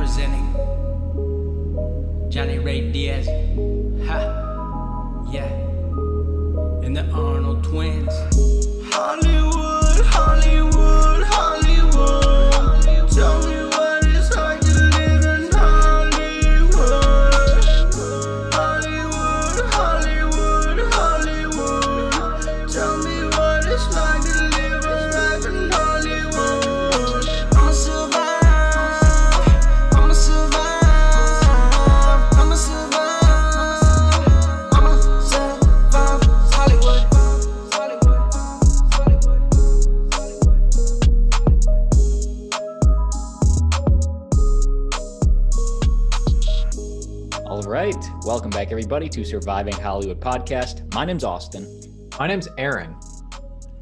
representing Johnny Ray Diaz, ha, yeah, and the Arnold twins. Hollywood, Hollywood, Hollywood. Tell me what it's like to live in Hollywood. Hollywood, Hollywood, Hollywood. Tell me what it's like to live a life in Hollywood. I'ma survive, I'ma survive, I'ma survive, I'ma survive Hollywood. All right, welcome back everybody to Surviving Hollywood Podcast. My name's Austin. My name's Aaron.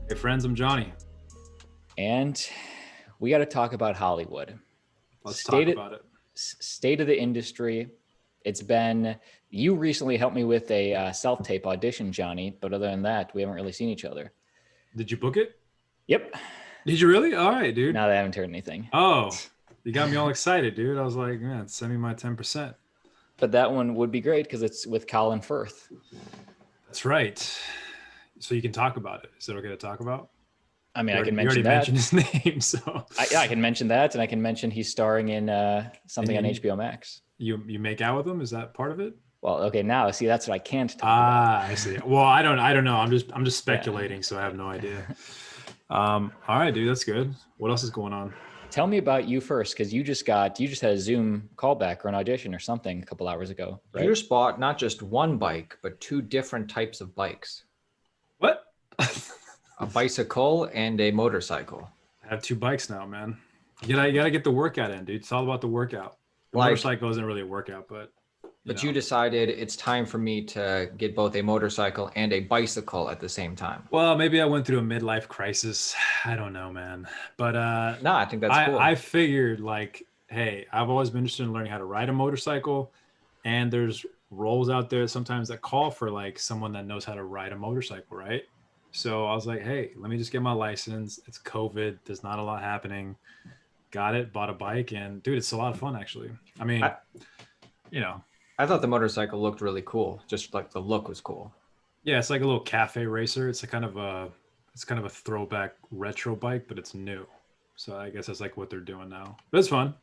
Hey friends, I'm Johnny. And we got to talk about Hollywood. Let's talk about it. State of the industry. It's been, you recently helped me with a self-tape audition, Johnny, but other than that, we haven't really seen each other. Did you book it? Yep. Did you really? All right, dude. Now they haven't heard anything. Oh, you got me all excited, dude. I was like, man, send me my 10%. But that one would be great because it's with Colin Firth. That's right. So you can talk about it. Is it okay to talk about? I mean, You I can already mention that. mentioned his name, so I can mention that, and I can mention he's starring in something on HBO Max. you make out with him. Is that part of it? Well, okay, now see that's what I can't talk about. I see. Well, I don't know. I'm just speculating, so I have no idea. All right, dude, that's good. What else is going on? Tell me about you first, because you just had a Zoom callback or an audition or something a couple hours ago, right? You just bought not just one bike, but two different types of bikes. What? A bicycle and a motorcycle. I have two bikes now, man. You gotta get the workout in, dude. It's all about the workout. The Like- motorcycle isn't really a workout, but You decided it's time for me to get both a motorcycle and a bicycle at the same time. Well, maybe I went through a midlife crisis. I don't know, man. But No, I think that's cool. I figured like, hey, I've always been interested in learning how to ride a motorcycle, and there's roles out there sometimes that call for like someone that knows how to ride a motorcycle, right? So I was like, hey, let me just get my license. It's COVID. There's not a lot happening. Got it. Bought a bike, and dude, it's a lot of fun actually. I mean, I thought the motorcycle looked really cool. Just like the look was cool. yeah, it's like a little cafe racer. It's kind of a throwback retro bike, but it's new. So I guess that's like what they're doing now. But it's fun.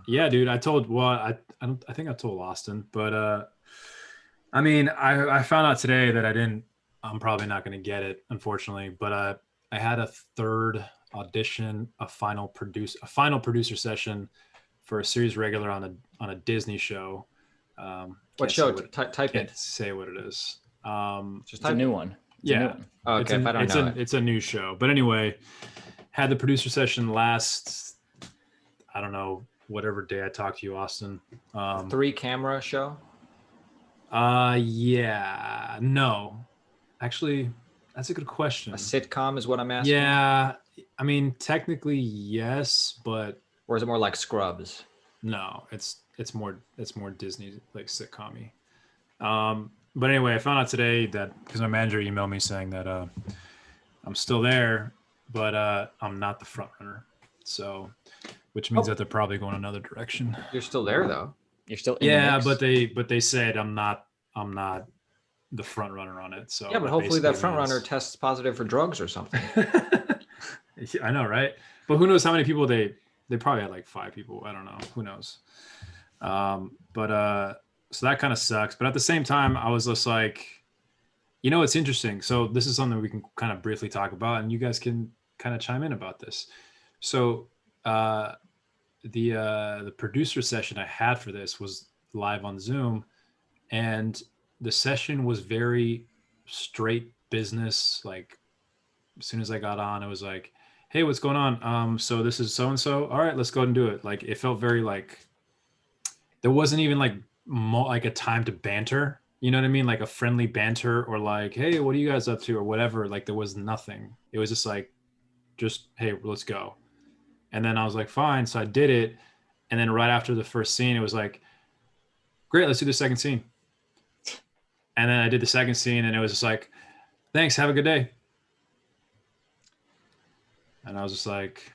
Yeah, dude. I think I told Austin, but I mean, I found out today that I'm probably not going to get it, unfortunately. But I had a third audition, a final producer session for a series regular on a Disney show. What show? Type Can't it. say what it is. Just It's a type new one. It's a new Yeah. one. Oh, okay, if I don't know it. It's a new show. But anyway, had the producer session last, I don't know, whatever day I talked to you, Austin. 3-camera show. Yeah, no. Actually, that's a good question. A sitcom is what I'm asking. Yeah, I mean, technically yes, but Or is it more like Scrubs? no, it's more Disney like sitcom-y. But anyway, I found out today that because my manager emailed me saying that I'm still there, but I'm not the front runner. So, which means that they're probably going another direction. You're still there though. You're still in the Yeah, mix. but they said I'm not the front runner on it. So Yeah, but hopefully that basically front runner means- tests positive for drugs or something. I know, right? But who knows how many people they probably had like 5 people. I don't know. Who knows? So that kind of sucks. But at the same time, I was just like, it's interesting. So this is something we can kind of briefly talk about, and you guys can kind of chime in about this. So the producer session I had for this was live on Zoom, and the session was very straight business. Like as soon as I got on, it was like, hey, what's going on? So this is so-and-so. All right, let's go ahead and do it. Like, it felt very like, there wasn't even like a time to banter. You know what I mean? Like a friendly banter or like, hey, what are you guys up to or whatever. Like there was nothing. It was just like, hey, let's go. And then I was like, fine. So I did it. And then right after the first scene, it was like, great, let's do the second scene. And then I did the second scene and it was just like, thanks, have a good day. And I was just like,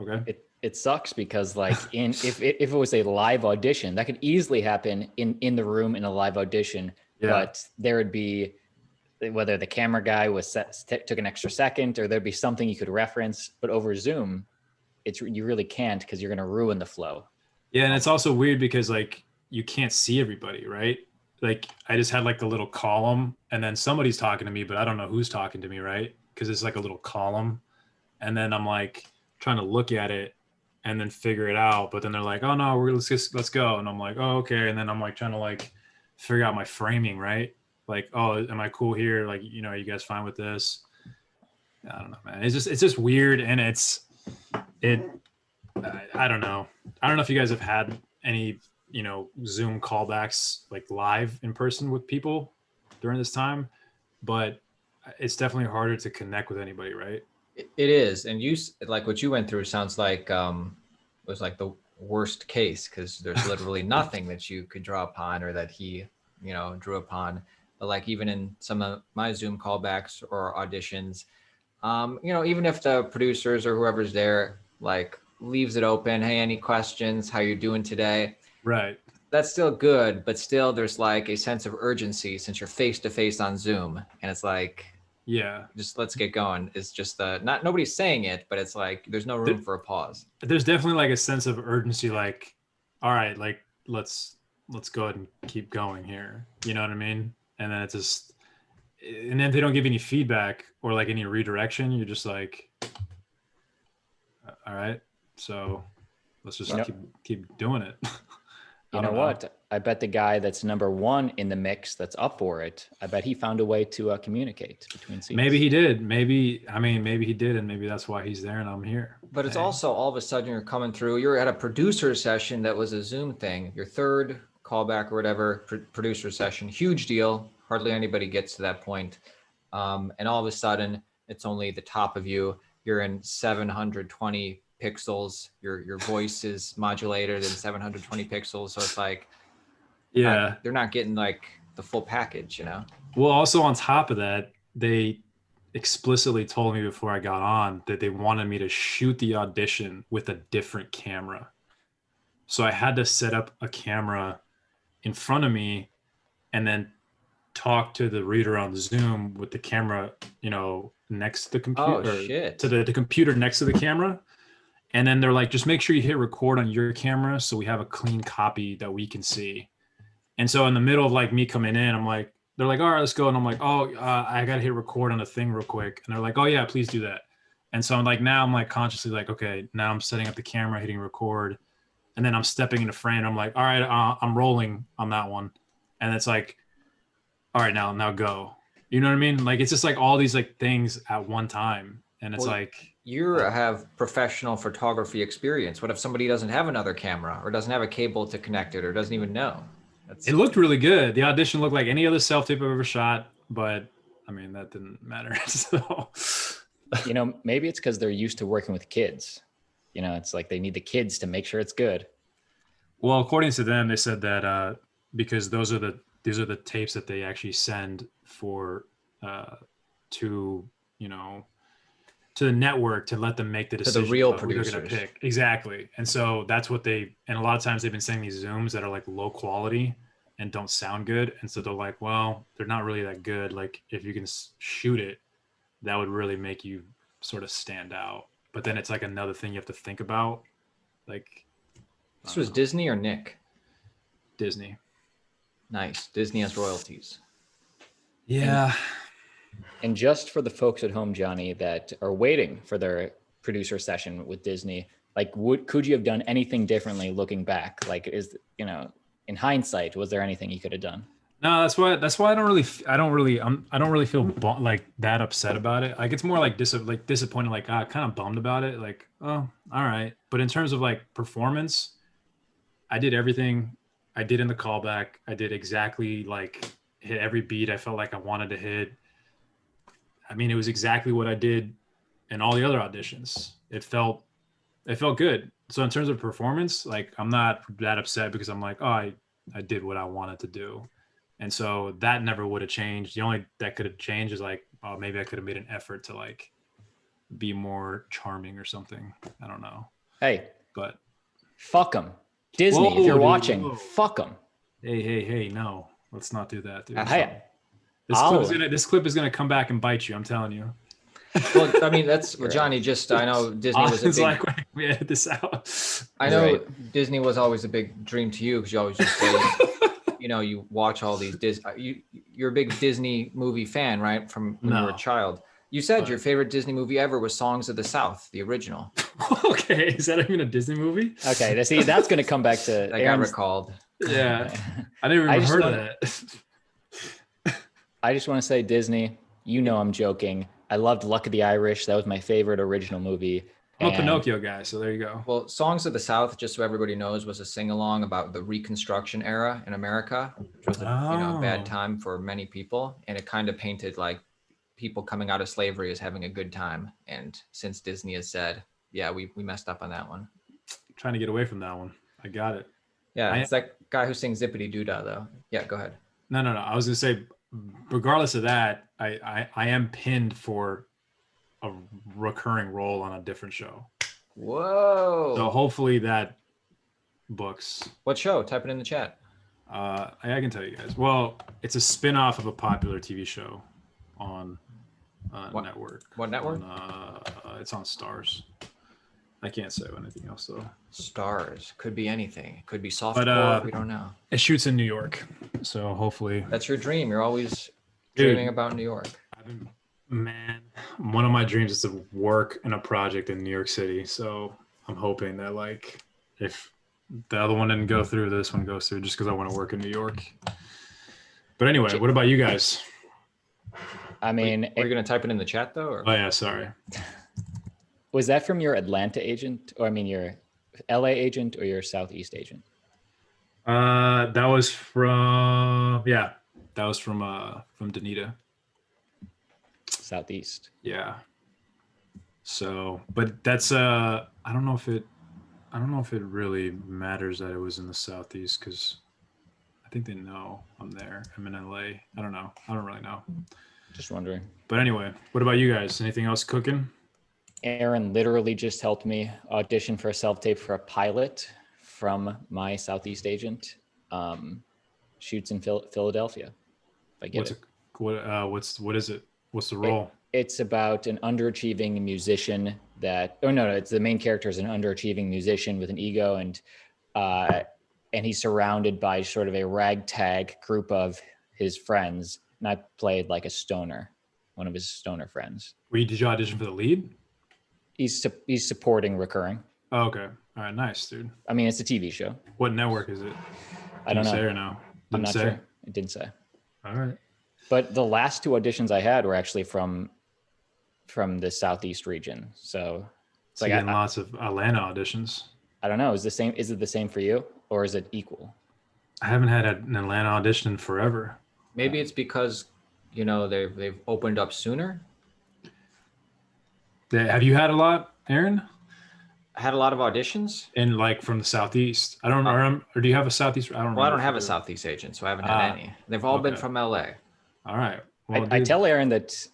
okay. it sucks because like if it was a live audition, that could easily happen in the room in a live audition, but there would be, whether the camera guy took an extra second, or there'd be something you could reference, but over Zoom, you really can't, because you're going to ruin the flow. Yeah. And it's also weird because like you can't see everybody, right? Like I just had like a little column, and then somebody's talking to me, but I don't know who's talking to me, right? Because it's like a little column. And then I'm like trying to look at it and then figure it out. But then they're like, oh no, let's go. And I'm like, oh, okay. And then I'm like trying to like figure out my framing, right? Like, oh, am I cool here? Like, you know, are you guys fine with this? I don't know, man. It's just weird. And I don't know. I don't know if you guys have had any, you know, Zoom callbacks like live in person with people during this time, but it's definitely harder to connect with anybody, right? It is. And you, like what you went through sounds like was like the worst case, because there's literally nothing that you could draw upon, or that he, you know, drew upon. But like even in some of my Zoom callbacks or auditions, you know, even if the producers or whoever's there like leaves it open, hey, any questions, how you doing today? Right. That's still good, but still there's like a sense of urgency since you're face to face on Zoom, and it's like, yeah, just let's get going. It's just nobody's saying it, but it's like there's no room for a pause. There's definitely like a sense of urgency, like, all right, like let's go ahead and keep going here. You know what I mean? And then it's just, and then if they don't give any feedback or like any redirection, you're just like, all right, so let's just keep doing it. You know what? I bet the guy that's number one in the mix that's up for it, I bet he found a way to communicate between scenes. Maybe he did. Maybe he did. And maybe that's why he's there and I'm here. But it's also all of a sudden you're coming through, you're at a producer session that was a Zoom thing, your third callback or whatever, producer session, huge deal. Hardly anybody gets to that point. And all of a sudden it's only the top of you. You're in 720 pixels. Your voice is modulated in 720 pixels. So it's like, yeah, they're not getting like the full package, you know? Well, also on top of that, they explicitly told me before I got on that they wanted me to shoot the audition with a different camera. So I had to set up a camera in front of me and then talk to the reader on Zoom with the camera, you know, next to the computer. Oh, shit. To the computer next to the camera. And then they're like, just make sure you hit record on your camera so we have a clean copy that we can see. And so in the middle of like me coming in, I'm like, they're like, all right, let's go. And I'm like, oh, I got to hit record on the thing real quick. And they're like, oh yeah, please do that. And so I'm like, now I'm like consciously like, okay, now I'm setting up the camera, hitting record. And then I'm stepping into frame. I'm like, all right, I'm rolling on that one. And it's like, all right, now go. You know what I mean? Like, it's just like all these like things at one time. And it's like, you have professional photography experience. What if somebody doesn't have another camera or doesn't have a cable to connect it or doesn't even know? It looked really good. The audition looked like any other self-tape I've ever shot, but I mean, that didn't matter. So, you know, maybe it's because they're used to working with kids. You know, it's like they need the kids to make sure it's good. Well, according to them, they said that because these are the tapes that they actually send for to, you know, to the network to let them make the decision. To the real who they're producers. going to pick. Exactly. And so that's what and a lot of times they've been sending these Zooms that are like low quality and don't sound good. And so they're like, well, they're not really that good. Like if you can shoot it, that would really make you sort of stand out. But then it's like another thing you have to think about. Like, this was Disney or Nick? Disney. Nice. Disney has royalties. Yeah. And just for the folks at home, Johnny, that are waiting for their producer session with Disney, like, could you have done anything differently looking back? Like, in hindsight, was there anything you could have done? No, that's why I don't really feel like that upset about it. Like, it's more like disappointed, like kind of bummed about it. Like, oh, all right. But in terms of like performance, I did everything I did in the callback. I did exactly like hit every beat I felt like I wanted to hit. I mean, it was exactly what I did in all the other auditions. It felt good. So in terms of performance, like I'm not that upset because I'm like, oh, I did what I wanted to do. And so that never would have changed. The only that could have changed is like, maybe I could have made an effort to like be more charming or something. I don't know. Hey, But fuck them. Disney, Whoa, if you're dude, watching, whoa. fuck them. Hey, no, let's not do that, dude. Hey, This clip is gonna come back and bite you. I'm telling you. Well, I mean, that's You're Johnny. Just I know Disney was a Austin's big. like, we edit this out. I know Right. Disney was always a big dream to you because you always just say, you know, you watch all these you're a big Disney movie fan, right? From when you were a No. child. You said But- your favorite Disney movie ever was Songs of the South, the original. Okay, is that even a Disney movie? Okay, see, that's going to come back to That got Aaron's. recalled. Yeah, I never I even just heard wanna- of that. I just want to say, Disney, you know I'm joking. I loved Luck of the Irish. That was my favorite original movie. I'm a And- Pinocchio guy, so there you go. Well, Songs of the South, just so everybody knows, was a sing-along about the Reconstruction era in America, which was a bad Oh. time for many people, and it kind of painted like people coming out of slavery as having a good time. And since Disney has said, yeah, we messed up on that one. Trying to get away from that one. I got it. Yeah, it's that guy who sings Zippity Doodah, though. Yeah, go ahead. No. I was gonna say, regardless of that, I am pinned for a recurring role on a different show. Whoa. So hopefully that books. What show? Type it in the chat. I can tell you guys. Well, it's a spin-off of a popular TV show on network. What network? It's on Stars. I can't say anything else though. Stars. Could be anything. It could be softcore. But, we don't know. It shoots in New York, so hopefully. That's your dream. You're always Dude. dreaming about New York. Man, one of my dreams is to work in a project in New York City. So I'm hoping that like if the other one didn't go through, this one goes through just because I want to work in New York. But anyway, what about you guys? I mean, Are you going to type it in the chat, though? Or? Oh yeah, sorry. was that from your Atlanta agent, or I mean, your LA agent, or your Southeast agent? That was from Danita. Southeast. Yeah. So, but that's I don't know if it really matters that it was in the Southeast because I think they know I'm there. I'm in LA. I don't know. I don't really know. Just wondering. But anyway, what about you guys? Anything else cooking? Aaron literally just helped me audition for a self-tape for a pilot from my Southeast agent. Shoots in Philadelphia. If I get What is it? What's the role? It's about an underachieving musician it's the main character is an underachieving musician with an ego, and he's surrounded by sort of a ragtag group of his friends. And I played like a stoner, one of his stoner friends. Did you audition for the lead? He's supporting recurring. Oh, okay. All right. Nice, dude. I mean, it's a TV show. What network is it? I don't know. Say or no? I'm Didn't not say? sure. It didn't say. All right. But the last two auditions I had were actually from the Southeast region. So it's So like getting lots of Atlanta auditions. I don't know. Is it the same for you, or is it equal? I haven't had an Atlanta audition in forever. Maybe it's because, they've opened up sooner. Have you had a lot, Aaron? I had a lot of auditions. And like from the Southeast? I don't remember. Or do you have a Southeast? I don't remember. Well, I don't have a if you do. Southeast agent, so I haven't had any. They've all been okay. from LA. All right. Well, I dude, tell Aaron that's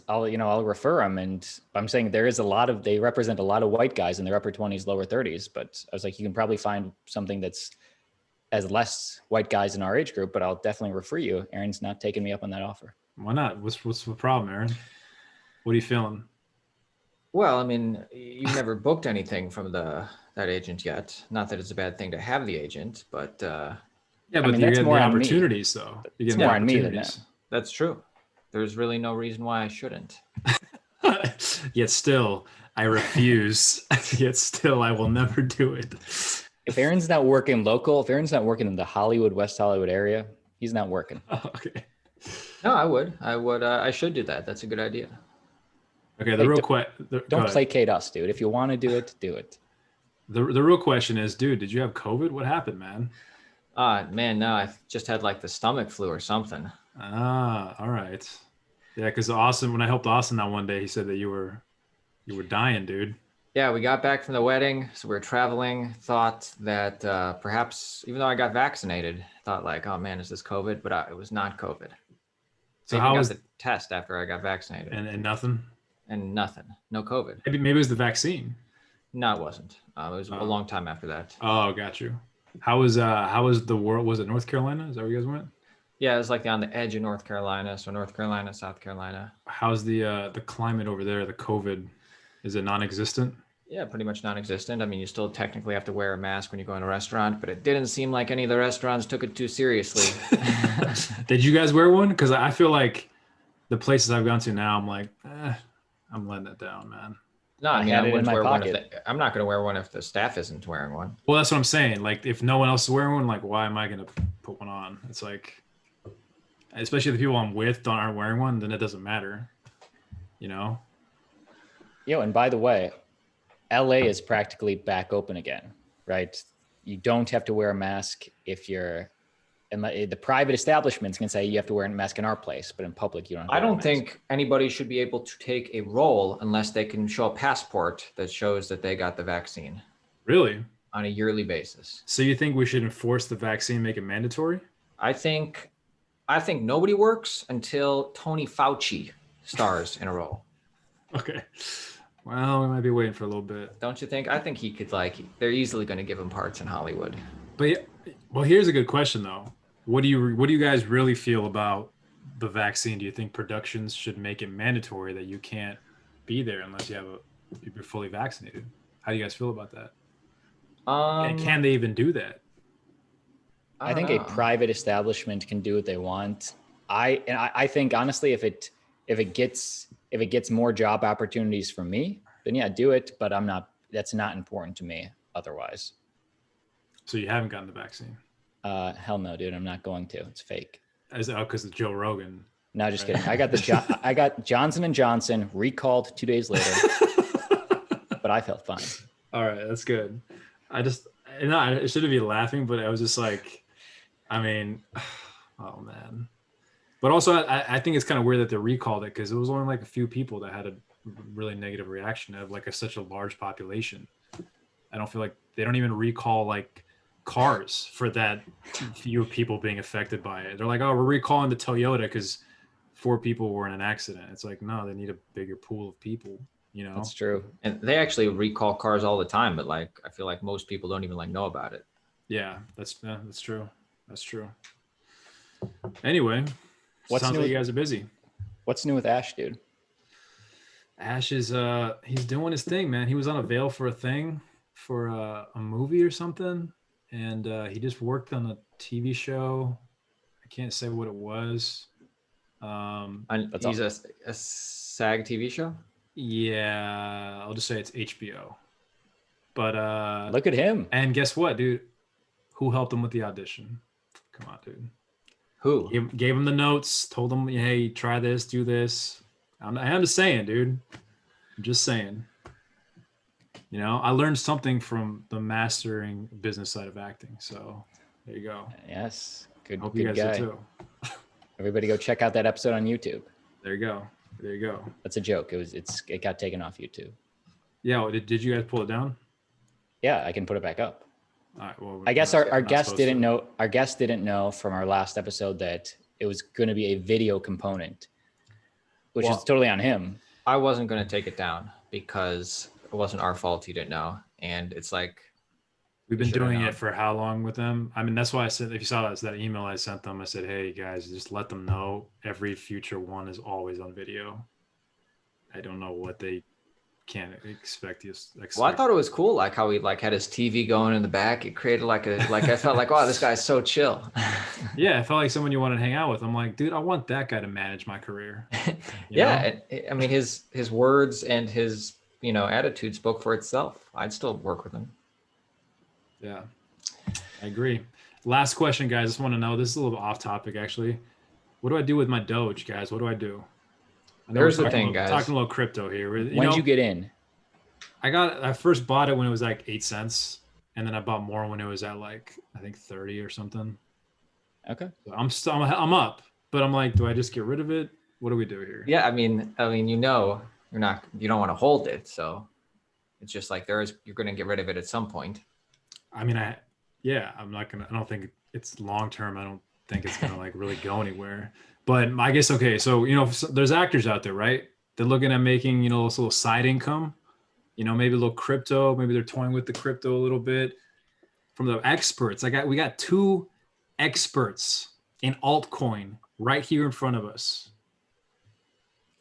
I'll refer him, and I'm saying they represent a lot of white guys in their upper 20s, lower 30s. But I was like, you can probably find something that's as less white guys in our age group, but I'll definitely refer you. Aaron's not taking me up on that offer. why not? What's the problem, Aaron? What are you feeling? Well, I mean, you've never booked anything from that agent yet. Not that it's a bad thing to have the agent, but Yeah, I but mean, you that's get the more on me. opportunities, though. You get It's the more on me than opportunities. that's true. There's really no reason why I shouldn't. Yet still, I refuse. Yet still, I will never do it. If Aaron's not working local, if Aaron's not working in the Hollywood, West Hollywood area, he's not working. Okay. No, I would. I should do that. That's a good idea. Okay. The Like, real question. Don't placate us, dude. If you want to do it, do it. The real question is, dude, did you have COVID? What happened, man? Man, no, I just had like the stomach flu or something. All right. Yeah, because Austin, when I helped Austin that one day, he said that you were dying, dude. Yeah, we got back from the wedding, so we were traveling. Thought that perhaps, even though I got vaccinated, thought like, oh man, is this COVID? But it was not COVID. So I how got was the test after I got vaccinated, and nothing? and nothing, no COVID. Maybe it was the vaccine. No, it wasn't. It was a long time after that. Oh, got you. How was the world? Was it North Carolina? Is that where you guys went? Yeah, it was like on the edge of North Carolina. So North Carolina, South Carolina. How's the climate over there? The COVID, is it non-existent? Yeah, pretty much non-existent. I mean, you still technically have to wear a mask when you go in a restaurant, but it didn't seem like any of the restaurants took it too seriously. Did you guys wear one? Because I feel like the places I've gone to now, I'm like, I'm letting it down, man. No, I mean, had I it in wouldn't my wear one. pocket. I'm not going to wear one if the staff isn't wearing one. Well, that's what I'm saying. Like, if no one else is wearing one, like, why am I going to put one on? It's like, especially if the people I'm with aren't wearing one, then it doesn't matter, you know? Yo, and by the way, LA is practically back open again, right? You don't have to wear a mask if you're, and the private establishments can say you have to wear a mask in our place, but in public you don't have to I wear a don't mask. think anybody should be able to take a role unless they can show a passport that shows that they got the vaccine Really? on a yearly basis. So you think we should enforce the vaccine, make it mandatory? I think nobody works until Tony Fauci stars in a role. Okay. Well, we might be waiting for a little bit. Don't you think? I think he could, like, they're easily going to give him parts in Hollywood. But yeah, well, here's a good question though. What do you guys really feel about the vaccine? Do you think productions should make it mandatory that you can't be there unless you're fully vaccinated? How do you guys feel about that? And can they even do that? I think a private establishment can do what they want. I think honestly, if it gets more job opportunities for me, then yeah, do it. But that's not important to me otherwise. So you haven't gotten the vaccine? Hell no, dude. I'm not going to. It's fake. Because of Joe Rogan. No, just kidding. I got Johnson & Johnson recalled 2 days later, but I felt fine. All right, that's good. I shouldn't be laughing, but I was just like, I mean, oh man. But also, I think it's kind of weird that they recalled it because it was only like a few people that had a really negative reaction of like such a large population. I don't feel like they don't even recall like cars for that few people being affected by it. They're like, oh, we're recalling the Toyota because 4 people were in an accident. It's like, no, they need a bigger pool of people, you know? That's true. And they actually recall cars all the time, but like, I feel like most people don't even like know about it. Yeah, that's true. That's true. Anyway, sounds like you guys are busy. What's new with Ash, dude? Ash is he's doing his thing, man. He was on a veil for a movie or something, and he just worked on a TV show. I can't say what it was. He's a SAG TV show? Yeah, I'll just say it's HBO. But look at him. And guess what, dude? Who helped him with the audition? Come on, dude. Who? Gave him the notes, told him, hey, try this, do this. I'm just saying, dude. I'm just saying. You know, I learned something from the mastering business side of acting. So there you go. Yes. Good. Hope good you guys guy. do too. Everybody go check out that episode on YouTube. There you go. There you go. That's a joke. It got taken off YouTube. Yeah. Well, did you guys pull it down? Yeah, I can put it back up. All right. Well, I guess our guest didn't know. Our guest didn't know from our last episode that it was going to be a video component, which is totally on him. I wasn't going to take it down because it wasn't our fault. He didn't know, and it's like we've been doing it for how long with them? I mean, that's why I said, if you saw that email I sent them, I said, hey guys, just let them know every future one is always on video. I don't know what they can't expect you. Well, I thought it was cool, like how he like had his TV going in the back. It created I felt like, wow, this guy's so chill. Yeah, I felt like someone you want to hang out with. I'm like, dude, I want that guy to manage my career. Yeah, I mean his words and his attitude spoke for itself. I'd still work with him. Yeah, I agree. Last question, guys. I just want to know. This is a little off topic, actually. What do I do with my Doge, guys? What do I do? There's the thing, guys. Talking a little crypto here. When did you get in? I first bought it when it was like 8 cents, and then I bought more when it was at like I think 30 or something. Okay. So I'm up, but I'm like, do I just get rid of it? What do we do here? Yeah, I mean, you don't want to hold it, so it's just like you're going to get rid of it at some point. I mean, I don't think it's long term. I don't think it's gonna like really go anywhere. But I guess, okay, so there's actors out there, right? They're looking at making this little side income. you know, maybe a little crypto, maybe they're toying with the crypto a little bit. From the experts, we got 2 experts in altcoin right here in front of us.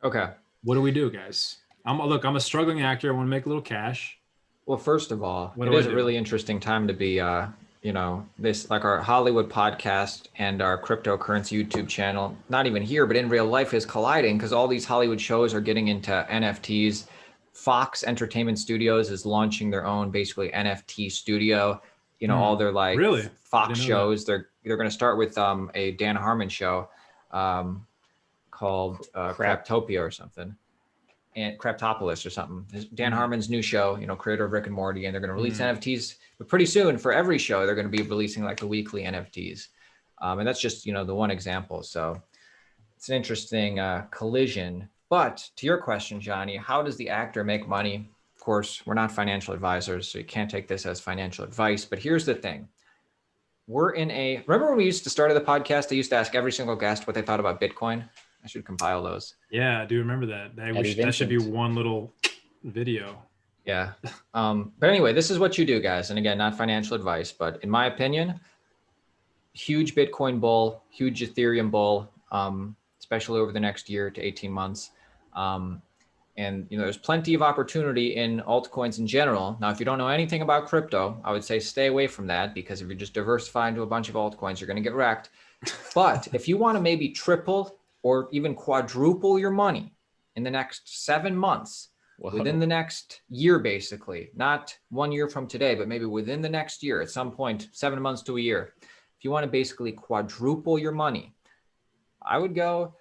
Okay. What do we do, guys? I'm a struggling actor. I want to make a little cash. Well, first of all, What it do I is a do? really interesting time to be, you know, this like our Hollywood podcast and our cryptocurrency YouTube channel, not even here, but in real life is colliding because all these Hollywood shows are getting into NFTs. Fox Entertainment Studios is launching their own basically NFT studio. You know, all their like Really? I Fox didn't know shows, they're going to start with a Dan Harmon show called Craptopia or something. And Craptopolis or something. Dan Harmon's new show, you know, creator of Rick and Morty, and they're going to release NFTs. But pretty soon, for every show, they're going to be releasing like the weekly NFTs, and that's just, you know, the one example. So it's an interesting collision. But to your question, Johnny, how does the actor make money? Of course, we're not financial advisors, so you can't take this as financial advice. But here's the thing: remember when we used to start the podcast? I used to ask every single guest what they thought about Bitcoin. I should compile those. Yeah, I do remember that. That should be one little video. Yeah. But anyway, this is what you do, guys. And again, not financial advice, but in my opinion, huge Bitcoin bull, huge Ethereum bull, especially over the next year to 18 months. And, you know, there's plenty of opportunity in altcoins in general. Now, if you don't know anything about crypto, I would say stay away from that, because if you just diversify into a bunch of altcoins, you're going to get wrecked. But if you want to maybe triple or even quadruple your money in the next 7 months, within the next year, basically, not 1 year from today, but maybe within the next year, at some point, 7 months to a year, if you want to basically quadruple your money, I would go,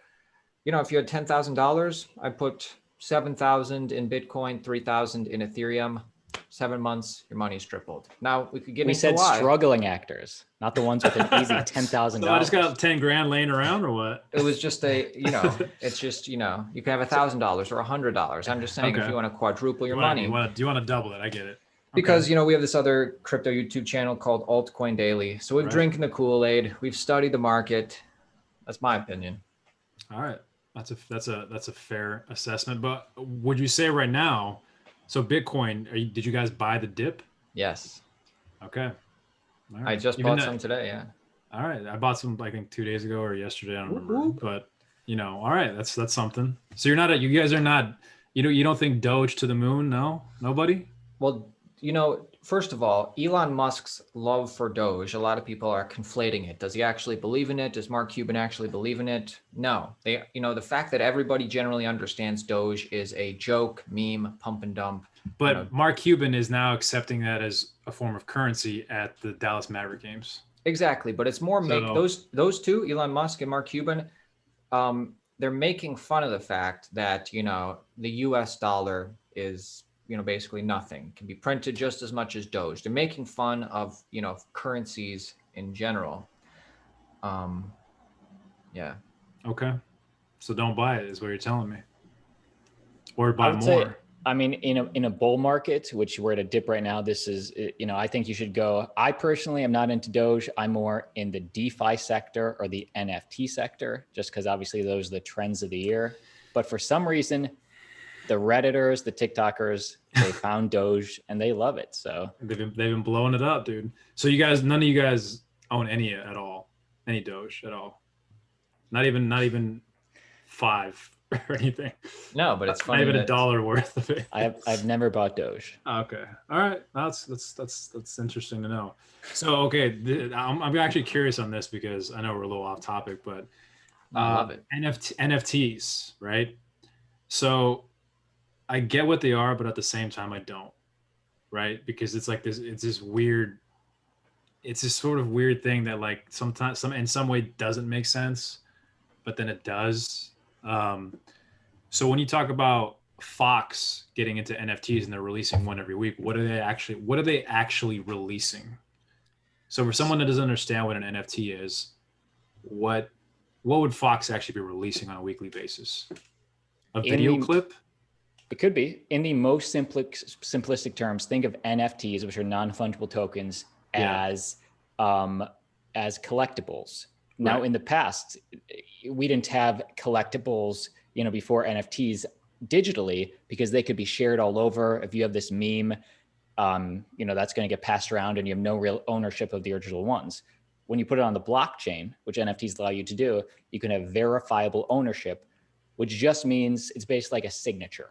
you know, if you had $10,000, I put 7,000 in Bitcoin, 3,000 in Ethereum. 7 months, your money's tripled. Now we could get into said struggling actors, not the ones with an easy $10,000. So I just got 10 grand laying around, or what? It was just you know, it's just, you know, you can have $1,000 or $100. I'm just saying, if you want to quadruple your money, do you want to double it? I get it. Because, you know, we have this other crypto YouTube channel called Altcoin Daily. So we've drinking the Kool-Aid. We've studied the market. That's my opinion. All right. That's a fair assessment. But would you say right now, so Bitcoin, did you guys buy the dip? Yes. Okay. All right. I just bought some today. Yeah. All right. I bought some, I think 2 days ago or yesterday. I don't remember. But, you know, all right. That's something. So you guys are not, you don't think Doge to the moon? No? Nobody? Well, you know, first of all, Elon Musk's love for Doge, a lot of people are conflating it. Does he actually believe in it? Does Mark Cuban actually believe in it? No. You know, the fact that everybody generally understands Doge is a joke, meme, pump and dump. But you know, Mark Cuban is now accepting that as a form of currency at the Dallas Maverick games. Exactly. But it's more those two, Elon Musk and Mark Cuban, they're making fun of the fact that, you know, the US dollar is, you know, basically nothing, can be printed just as much as Doge. They're making fun of, you know, currencies in general. Yeah. Okay. So don't buy it is what you're telling me. Or buy more. Say, I mean, in a bull market, which we're at a dip right now, this is, you know, I think you should go. I personally am not into Doge. I'm more in the DeFi sector or the NFT sector, just because obviously those are the trends of the year. But for some reason, the Redditors, the TikTokers, they found Doge and they love it. So they've been blowing it up, dude. So you guys, none of you guys own any at all, any Doge at all. Not even 5 or anything. No, but it's funny. Not even $1 worth of it. I've never bought Doge. Okay, all right, that's interesting to know. So okay, I'm actually curious on this because I know we're a little off topic, but I love it. NFTs, right? So I get what they are, but at the same time, I don't, right? Because it's like this, it's this sort of weird thing that like sometimes in some way doesn't make sense, but then it does. So when you talk about Fox getting into NFTs and they're releasing one every week, what are they actually releasing? So for someone that doesn't understand what an NFT is, what would Fox actually be releasing on a weekly basis? A video clip? It could be. In the most simplistic terms, think of NFTs, which are non-fungible tokens, as collectibles. Now, in the past, we didn't have collectibles, you know, before NFTs digitally because they could be shared all over. If you have this meme, that's going to get passed around and you have no real ownership of the original ones. When you put it on the blockchain, which NFTs allow you to do, you can have verifiable ownership, which just means it's basically like a signature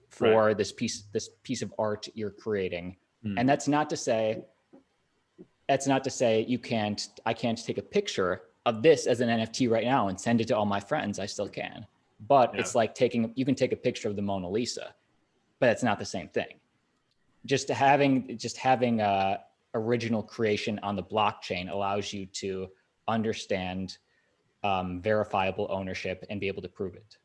for this piece of art you're creating. And that's not to say I can't take a picture of this as an NFT right now and send it to all my friends. I still can. But it's like you can take a picture of the Mona Lisa, but it's not the same thing. Just having original creation on the blockchain allows you to understand verifiable ownership and be able to prove it.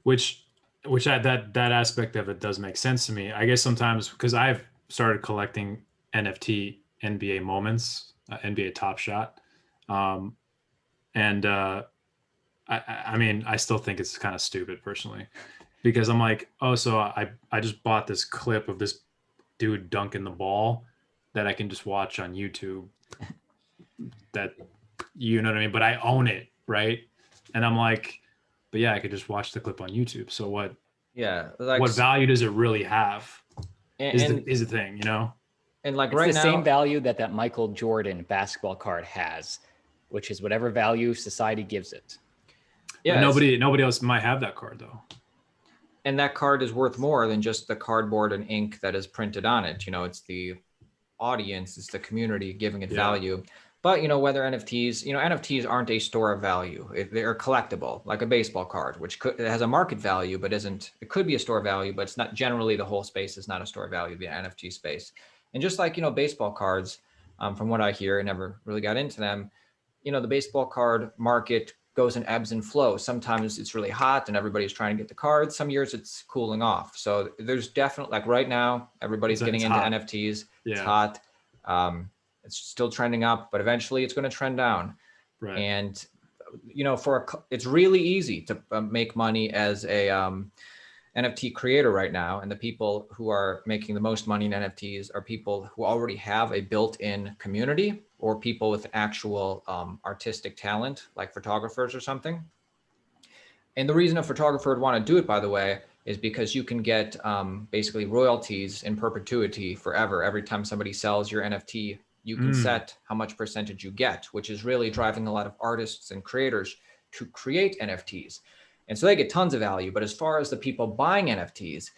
That aspect of it does make sense to me. I guess sometimes because I've started collecting NFT NBA moments, NBA Top Shot, I mean, I still think it's kind of stupid personally, because I'm like, oh, so I just bought this clip of this dude dunking the ball that I can just watch on YouTube. That, you know what I mean? But I own it, right? And I'm like, but yeah, I could just watch the clip on YouTube. So what? Yeah, What value does it really have? And Is the thing, you know? And like it's right the now, same value that Michael Jordan basketball card has, which is whatever value society gives it. yeah, But nobody else might have that card though. and that card is worth more than just the cardboard and ink that is printed on it. It's the audience, it's the community giving it value. But whether NFTs aren't a store of value. They're collectible, like a baseball card, which it has a market value, but it could be a store value, but it's not generally. The whole space is not a store value, the NFT space. And just like, baseball cards, from what I hear, I never really got into them, the baseball card market goes in ebbs and flows. Sometimes it's really hot and everybody's trying to get the cards. Some years it's cooling off. So there's definitely, like right now, everybody's getting into hot. NFTs. Yeah. It's hot. It's still trending up, but eventually it's going to trend down. Right. And, it's really easy to make money as a NFT creator right now. And the people who are making the most money in NFTs are people who already have a built-in community, or people with actual artistic talent, like photographers or something. And the reason a photographer would want to do it, by the way, is because you can get basically royalties in perpetuity forever. Every time somebody sells your NFT, you can set how much percentage you get, which is really driving a lot of artists and creators to create NFTs. And so they get tons of value. But as far as the people buying NFTs,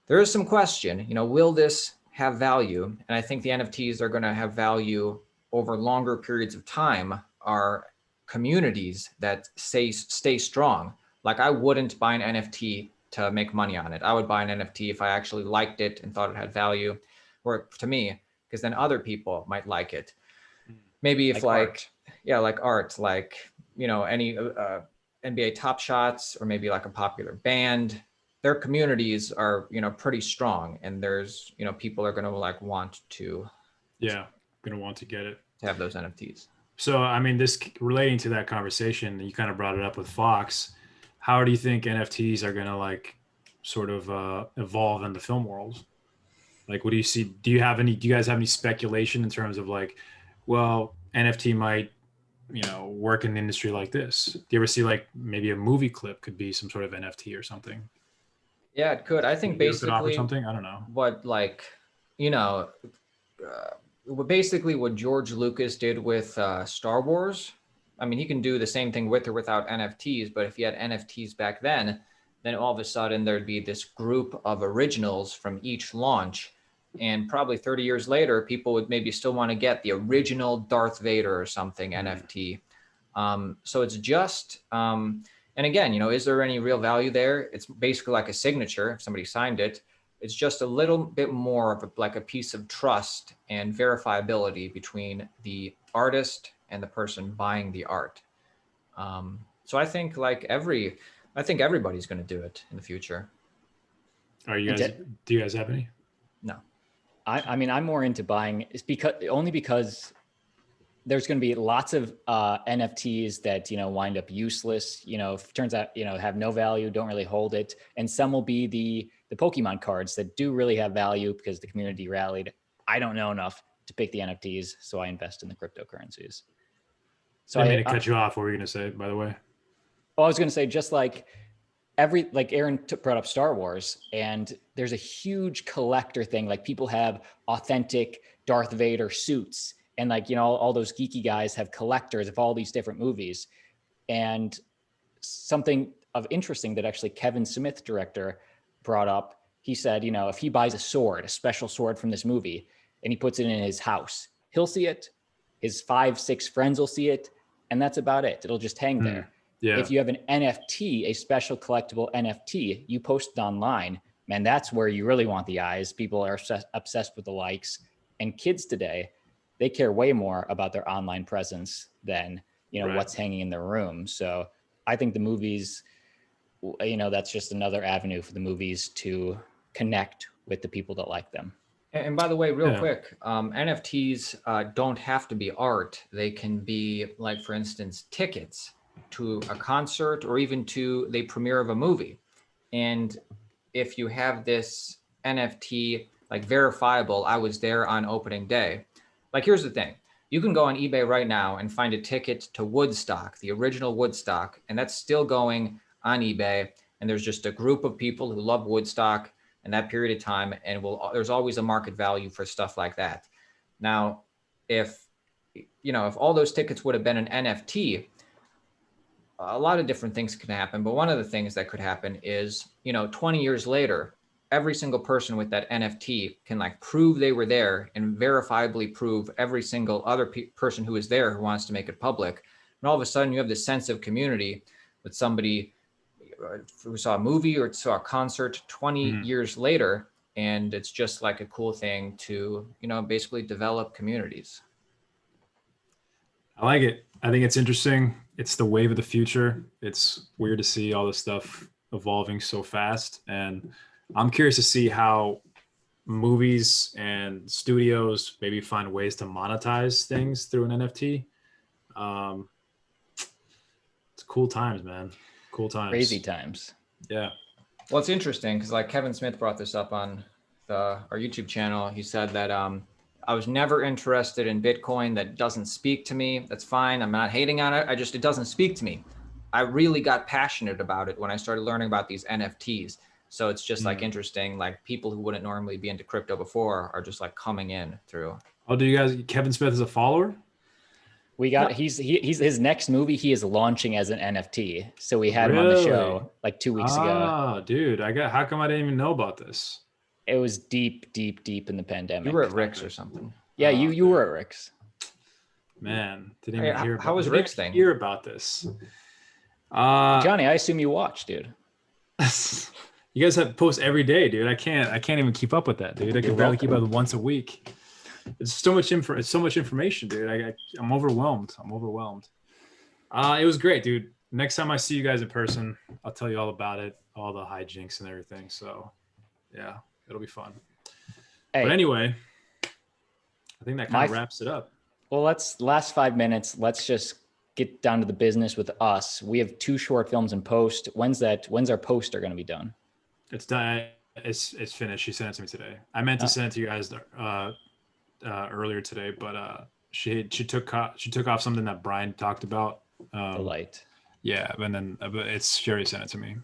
there is some question, will this have value? And I think the NFTs are going to have value over longer periods of time are communities that stay strong. Like I wouldn't buy an NFT to make money on it. I would buy an NFT if I actually liked it and thought it had value, or to me, because then other people might like it. Maybe if like art, like, any NBA Top Shots, or maybe like a popular band, their communities are, pretty strong. And there's, people are going to want to. Yeah. Going to want to get it, to have those NFTs. So, I mean, this relating to that conversation, you kind of brought it up with Fox. How do you think NFTs are going to sort of evolve in the film world? Like, what do you see? Do you guys have any speculation in terms of NFT might, work in the industry like this? Do you ever see maybe a movie clip could be some sort of NFT or something? Yeah, it could. I think basically something. I don't know. Basically what George Lucas did with Star Wars. I mean, he can do the same thing with or without NFTs, but if he had NFTs back then all of a sudden there'd be this group of originals from each launch. And probably 30 years later, people would maybe still want to get the original Darth Vader or something NFT. So it's just, and again, is there any real value there? It's basically like a signature. If somebody signed it, it's just a little bit more of a piece of trust and verifiability between the artist and the person buying the art. So I think everybody's going to do it in the future. Do you guys have any? No. I mean, I'm more into buying because there's going to be lots of NFTs that, wind up useless, turns out, have no value, don't really hold it. And some will be the Pokemon cards that do really have value because the community rallied. I don't know enough to pick the NFTs, so I invest in the cryptocurrencies. So I mean to cut you off. What were you going to say, by the way? Well, I was going to say, just like like Aaron brought up Star Wars, and there's a huge collector thing. Like people have authentic Darth Vader suits, and like, you know, all those geeky guys have collectors of all these different movies. And something of interesting that actually Kevin Smith, director, brought up, he said, you know, if he buys a sword, a special sword from this movie, and he puts it in his house, he'll see it, his 5-6 friends will see it, and that's about it. It'll just hang there. Yeah. If you have an NFT, a special collectible NFT, you post it online, man, that's where you really want the eyes. People are obsessed with the likes, and kids today, they care way more about their online presence than, you know, what's hanging in their room. So I think the movies, you know, that's just another avenue for the movies to connect with the people that like them. And by the way, real quick, NFTs don't have to be art. They can be, like, for instance, tickets to a concert or even to the premiere of a movie. And if you have this NFT, like verifiable, I was there on opening day. Like, here's the thing. You can go on eBay right now and find a ticket to Woodstock, the original Woodstock, and that's still going on eBay. And there's just a group of people who love Woodstock in that period of time, and there's always a market value for stuff like that. Now, if all those tickets would have been an NFT, a lot of different things can happen. But one of the things that could happen is, 20 years later, every single person with that NFT can like prove they were there and verifiably prove every single other person who is there who wants to make it public. And all of a sudden you have this sense of community with somebody who saw a movie or saw a concert 20 years later. And it's just like a cool thing to, basically develop communities. I like it. I think it's interesting. It's the wave of the future. It's weird to see all this stuff evolving so fast. And I'm curious to see how movies and studios maybe find ways to monetize things through an NFT. It's cool times, man. Cool times. Crazy times. Yeah. Well, it's interesting because like Kevin Smith brought this up on our YouTube channel. He said that I was never interested in Bitcoin. That doesn't speak to me. That's fine. I'm not hating on it. It doesn't speak to me. I really got passionate about it when I started learning about these NFTs. So it's just like interesting, like people who wouldn't normally be into crypto before are just like coming in through. Oh, do you guys, Kevin Smith is a follower? He's his next movie he is launching as an NFT. So we had him on the show like 2 weeks ago. Oh, dude, how come I didn't even know about this? It was deep in the pandemic. You were at Rick's or something. Yeah, you were at Rick's. Man, didn't even hear about how was Rick's thing? Hear about this. Johnny, I assume you watched, dude. You guys have to post every day, dude. I can't even keep up with that, dude. I can barely keep up with once a week. It's so much information, dude. I'm overwhelmed. It was great, dude. Next time I see you guys in person, I'll tell you all about it, all the hijinks and everything. So, yeah, it'll be fun. Hey, but anyway, I think that kind of wraps it up. Well, last 5 minutes. Let's just get down to the business with us. We have 2 short films in post. When's our poster going to be done? It's done. It's finished. She sent it to me today. I meant to send it to you guys earlier today, but she took off something that Brian talked about. The light. Yeah, and then she already sent it to me,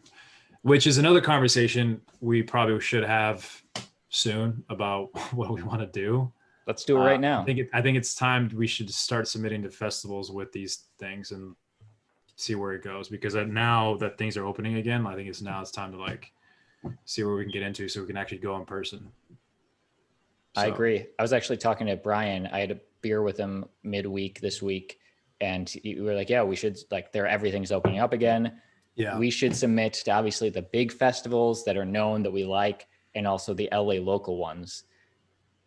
which is another conversation we probably should have soon about what we want to do. Let's do it right now. I think it's time we should start submitting to festivals with these things and see where it goes, because now that things are opening again, I think it's time to like see where we can get into so we can actually go in person. So. I agree. I was actually talking to Brian. I had a beer with him midweek this week, and we were like, yeah, we should, like, everything's opening up again. Yeah. We should submit to obviously the big festivals that are known that we like, and also the LA local ones.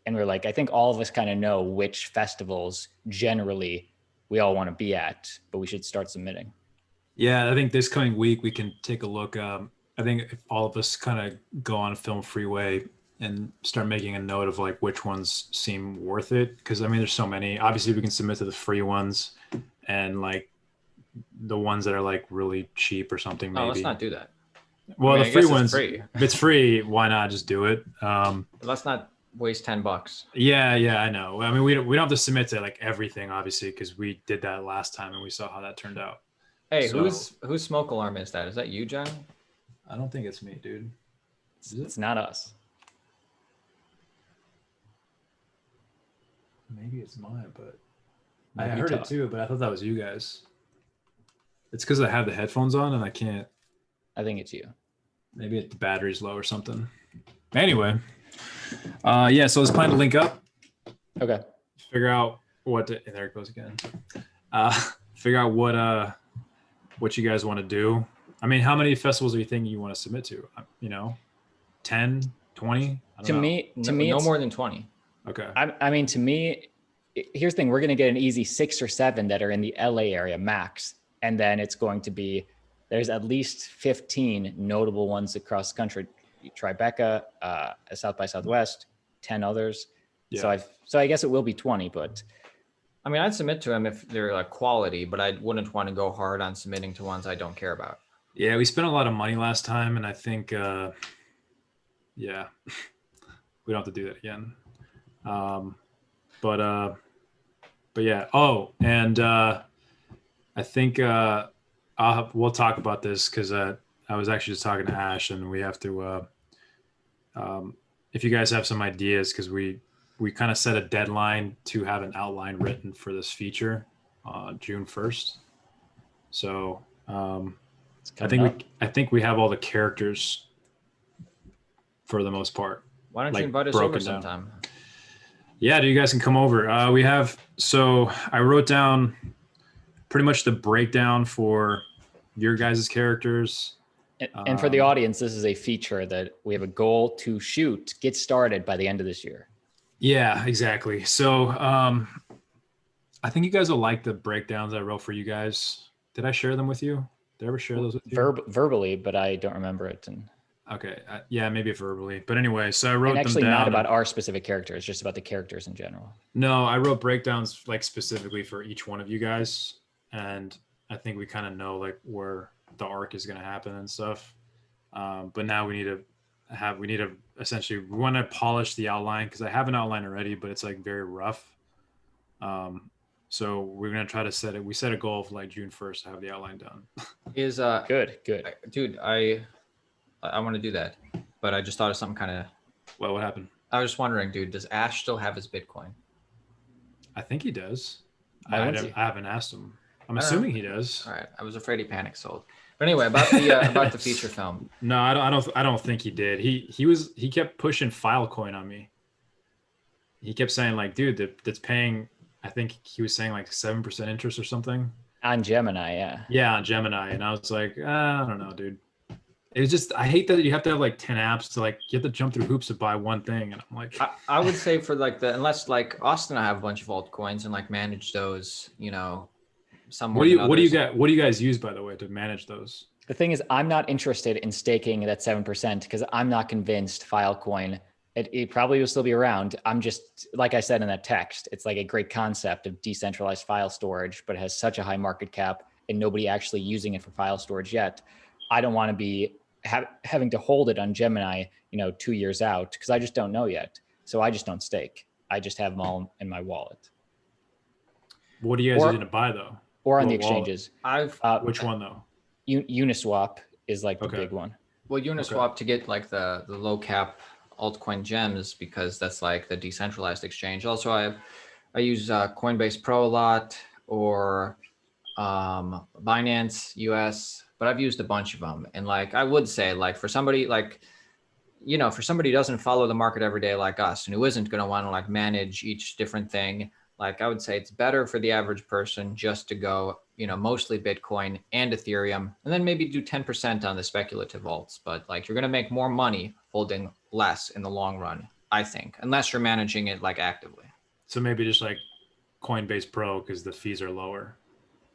And we're like, I think all of us kind of know which festivals generally we all want to be at, but we should start submitting. Yeah, I think this coming week we can take a look. I think if all of us kind of go on Film Freeway and start making a note of like which ones seem worth it. Because I mean, there's so many. Obviously, we can submit to the free ones and like the ones that are like really cheap or something. Maybe. Oh, let's not do that. Well, the free ones, free. If it's free, why not just do it? Let's not waste $10. Yeah, I know. I mean, we don't have to submit to like everything, obviously, because we did that last time and we saw how that turned out. Hey, So- whose smoke alarm is that? Is that you, John? I don't think it's me, dude. It's not us. Maybe it's mine, but Might I be heard it tough. too, but I thought that was you guys. It's because I have the headphones on and I can't. I think it's you. Maybe the battery's low or something. Anyway, yeah. So let's plan to link up. Okay. Figure out what. There it goes again. Figure out what you guys want to do. I mean, how many festivals are you thinking you want to submit to? 10, 20? To me, no it's, more than 20. Okay. I mean, to me, here's the thing: we're going to get an easy 6 or 7 that are in the LA area max, and then it's going to be there's at least 15 notable ones across the country. Tribeca, South by Southwest, 10 others. Yeah. So I guess it will be 20, but I mean, I'd submit to them if they're like quality, but I wouldn't want to go hard on submitting to ones I don't care about. Yeah, we spent a lot of money last time, and I think, yeah, we don't have to do that again. But yeah. Oh, and I think we'll talk about this because I was actually just talking to Ash, and we have to. If you guys have some ideas, because we kind of set a deadline to have an outline written for this feature, June 1st. So I think we have all the characters for the most part. Why don't like, you invite us broken over down. sometime? Yeah, you guys can come over. So I wrote down pretty much the breakdown for your guys' characters. and for the audience, this is a feature that we have a goal to get started by the end of this year. Yeah, exactly. So I think you guys will like the breakdowns I wrote for you guys. Did I share them with you? Did I ever share those with you? Verbally, but I don't remember it. And Okay. Yeah, maybe verbally. But anyway, so I wrote them actually down. not about our specific characters, just about the characters in general. No, I wrote breakdowns like specifically for each one of you guys. And I think we kind of know like where the arc is going to happen and stuff. But now we want to polish the outline because I have an outline already, but it's like very rough. So we're going to try to set a goal of like June 1st to have the outline done. Is Good. dude, I want to do that, but I just thought of something kind of. Well, what happened? I was just wondering, dude, does Ash still have his Bitcoin? I think he does. I I don't see. haven't asked him. I'm I don't assuming know. he does. All right, I was afraid he panic sold. But anyway, about the feature film. No, I don't think he did. He kept pushing Filecoin on me. He kept saying like, dude, that's paying. I think he was saying like 7% interest or something. On Gemini, yeah. Yeah, on Gemini, and I was like, I don't know, dude. It was just I hate that you have to have like 10 apps to like you have to jump through hoops to buy one thing, and I'm like, I would say for like unless like Austin and I have a bunch of altcoins and like manage those, some more than what do you others. what do you guys use by the way to manage those? The thing is, I'm not interested in staking that 7% because I'm not convinced Filecoin. It probably will still be around. I'm just, like I said in that text, it's like a great concept of decentralized file storage, but it has such a high market cap and nobody actually using it for file storage yet. I don't want to be having to hold it on Gemini, 2 years out because I just don't know yet. So I just don't stake. I just have them all in my wallet. What are you guys using to buy though? Or on the What wallet? exchanges. Which one though? Uniswap is like the Okay. big one. Well, Uniswap to get like the low cap altcoin gems because that's like the decentralized exchange. Also, I use Coinbase Pro a lot or Binance US, but I've used a bunch of them. And like I would say, like for somebody like for somebody who doesn't follow the market every day like us and who isn't going to want to like manage each different thing, like I would say it's better for the average person just to go, mostly Bitcoin and Ethereum, and then maybe do 10% on the speculative alts. But like you're going to make more money holding less in the long run, I think, unless you're managing it like actively. So maybe just like Coinbase Pro because the fees are lower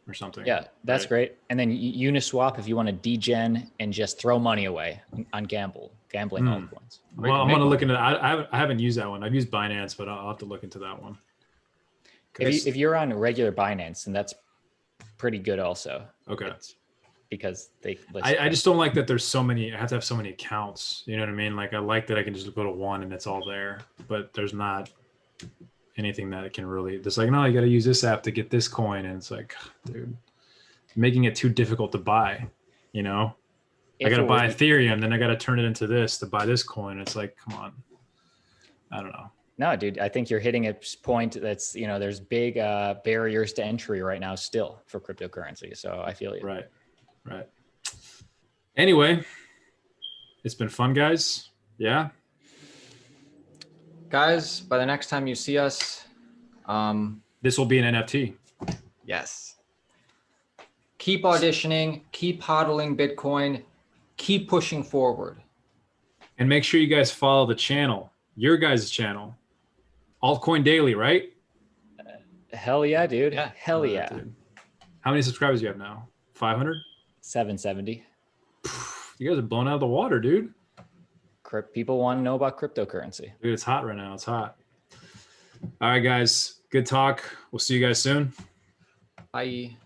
or something. Yeah, that's right? great. And then Uniswap if you want to degen and just throw money away on gambling altcoins. Or you Well, can I'm make gonna look money. into that. I haven't used that one. I've used Binance, but I'll have to look into that one. If you're on regular Binance, then that's pretty good also. Okay. Because they list I just don't like that there's so many. I have to have so many accounts. You know what I mean? Like I like that I can just go to one and it's all there. But there's not anything that can really. It's like no, you got to use this app to get this coin, and it's like, dude, making it too difficult to buy. I got to it buy was- Ethereum, then I got to turn it into this to buy this coin. It's like, come on. I don't know. No, dude, I think you're hitting a point that's, you know, there's big barriers to entry right now still for cryptocurrency. So I feel you. Right. Right. Anyway, it's been fun, guys. Yeah. Guys, by the next time you see us, This will be an NFT. yes. Keep auditioning, keep hodling Bitcoin, keep pushing forward. And make sure you guys follow the channel, your guys' channel. Altcoin Daily, right? Hell yeah, dude. Yeah. Hell yeah. Dude. How many subscribers do you have now? 500? 770. You guys are blown out of the water, dude. People want to know about cryptocurrency. Dude, it's hot right now. It's hot. All right, guys. Good talk. We'll see you guys soon. Bye.